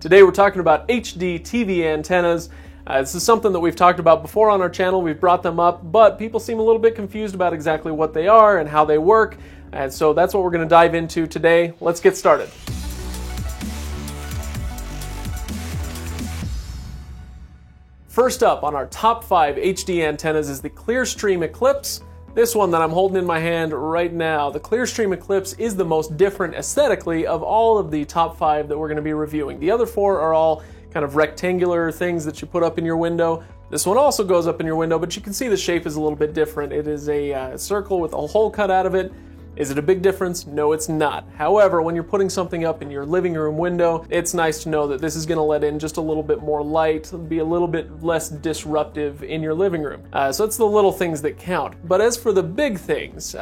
Today we're talking about HD TV antennas. This is something that we've talked about before on our channel. We've brought them up, but people seem a little bit confused about exactly what they are and how they work. And so that's what we're going to dive into today. Let's get started. First up on our top 5 HD antennas is the Clearstream Eclipse. This one that I'm holding in my hand right now. The Clearstream Eclipse is the most different aesthetically of all of the top 5 that we're going to be reviewing. The other 4 are all kind of rectangular things that you put up in your window. This one also goes up in your window, but you can see the shape is a little bit different. It is a circle with a hole cut out of it. Is it a big difference? No, it's not. However, when you're putting something up in your living room window, it's nice to know that this is going to let in just a little bit more light, be a little bit less disruptive in your living room. So it's the little things that count. But as for the big things,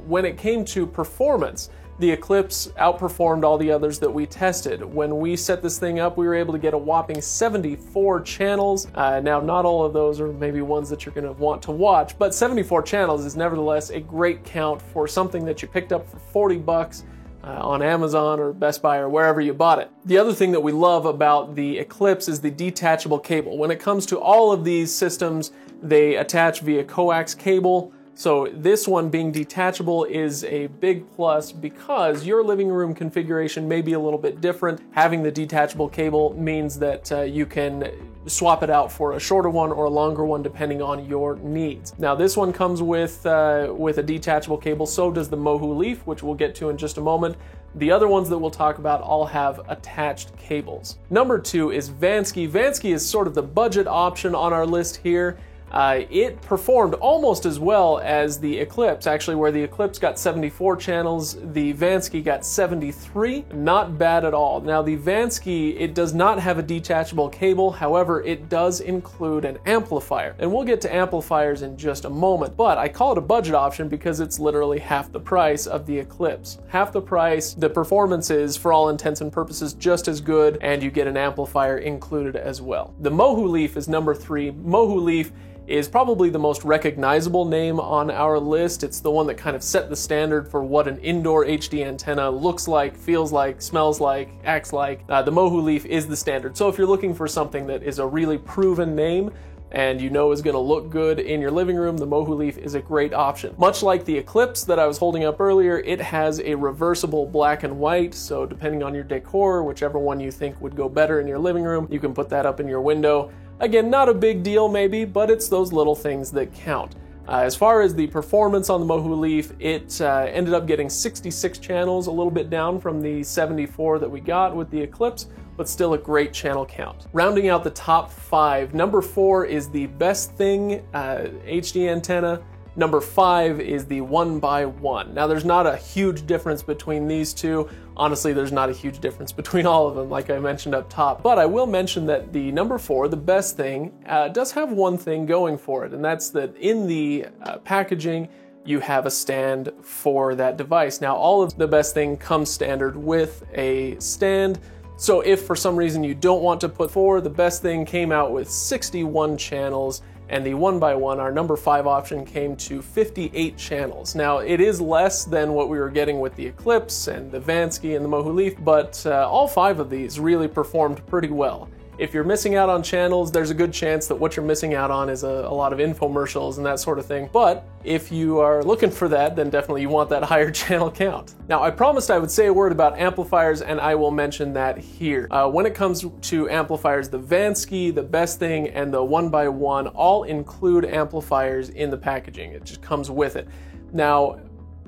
when it came to performance, the Eclipse outperformed all the others that we tested. When we set this thing up, we were able to get a whopping 74 channels. Now, not all of those are maybe ones that you're going to want to watch, but 74 channels is nevertheless a great count for something that you picked up for 40 bucks on Amazon or Best Buy or wherever you bought it. The other thing that we love about the Eclipse is the detachable cable. When it comes to all of these systems, they attach via coax cable. So this one being detachable is a big plus because your living room configuration may be a little bit different. Having the detachable cable means that you can swap it out for a shorter one or a longer one depending on your needs. Now this one comes with a detachable cable, so does the Mohu Leaf, which we'll get to in just a moment. The other ones that we'll talk about all have attached cables. Number 2 is Vansky. Vansky is sort of the budget option on our list here. It performed almost as well as the Eclipse, actually, where the Eclipse got 74 channels, the Vansky got 73. Not bad at all. Now, the Vansky, it does not have a detachable cable, however, it does include an amplifier. And we'll get to amplifiers in just a moment, but I call it a budget option because it's literally half the price of the Eclipse. Half the price, the performance is, for all intents and purposes, just as good, and you get an amplifier included as well. The Mohu Leaf is number 3. Mohu Leaf is probably the most recognizable name on our list. It's the one that kind of set the standard for what an indoor HD antenna looks like, feels like, smells like, acts like. The Mohu Leaf is the standard. So if you're looking for something that is a really proven name and you know is going to look good in your living room, the Mohu Leaf is a great option. Much like the Eclipse that I was holding up earlier, it has a reversible black and white, so depending on your decor, whichever one you think would go better in your living room, you can put that up in your window. Again, not a big deal maybe, but it's those little things that count. As far as the performance on the Mohu Leaf, it ended up getting 66 channels, a little bit down from the 74 that we got with the Eclipse, but still a great channel count. Rounding out the top 5, number 4 is the Best Thing HD antenna. Number 5 is the 1x1. Now there's not a huge difference between these two. Honestly, there's not a huge difference between all of them, like I mentioned up top. But I will mention that the number 4, the Best Thing, does have one thing going for it, and that's that in the packaging, you have a stand for that device. Now all of the Best Thing comes standard with a stand. So if for some reason you don't want to put 4, the Best Thing came out with 61 channels, and the 1x1, our number 5 option, came to 58 channels. Now, it is less than what we were getting with the Eclipse and the Vansky and the Mohu Leaf, but all 5 of these really performed pretty well. If you're missing out on channels, there's a good chance that what you're missing out on is a lot of infomercials and that sort of thing. But if you are looking for that, then definitely you want that higher channel count. Now, I promised I would say a word about amplifiers, and I will mention that here. When it comes to amplifiers, the Vansky, the Best Thing, and the 1x1 all include amplifiers in the packaging. It just comes with it. Now,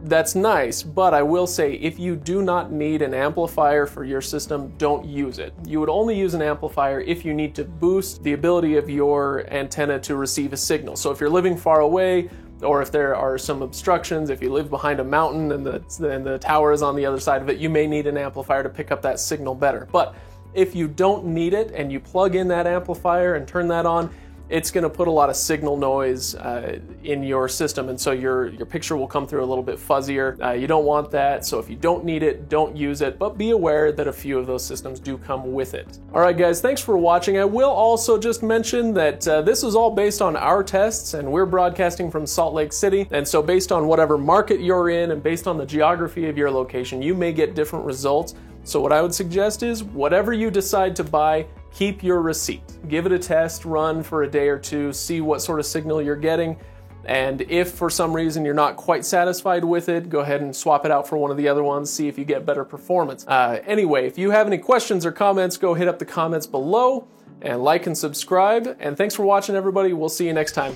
that's nice, but I will say if you do not need an amplifier for your system, don't use it. You would only use an amplifier if you need to boost the ability of your antenna to receive a signal. So if you're living far away, or if there are some obstructions, if you live behind a mountain and the tower is on the other side of it, you may need an amplifier to pick up that signal better. But if you don't need it and you plug in that amplifier and turn that on, it's going to put a lot of signal noise in your system, and so your picture will come through a little bit fuzzier. You don't want that, so if you don't need it, don't use it, but be aware that a few of those systems do come with it. Alright guys, thanks for watching. I will also just mention that this is all based on our tests, and we're broadcasting from Salt Lake City, and so based on whatever market you're in and based on the geography of your location, you may get different results. So what I would suggest is whatever you decide to buy, keep your receipt. Give it a test run for a day or two, see what sort of signal you're getting. And if for some reason you're not quite satisfied with it, go ahead and swap it out for one of the other ones, see if you get better performance. Anyway, if you have any questions or comments, go hit up the comments below and like and subscribe. And thanks for watching, everybody. We'll see you next time.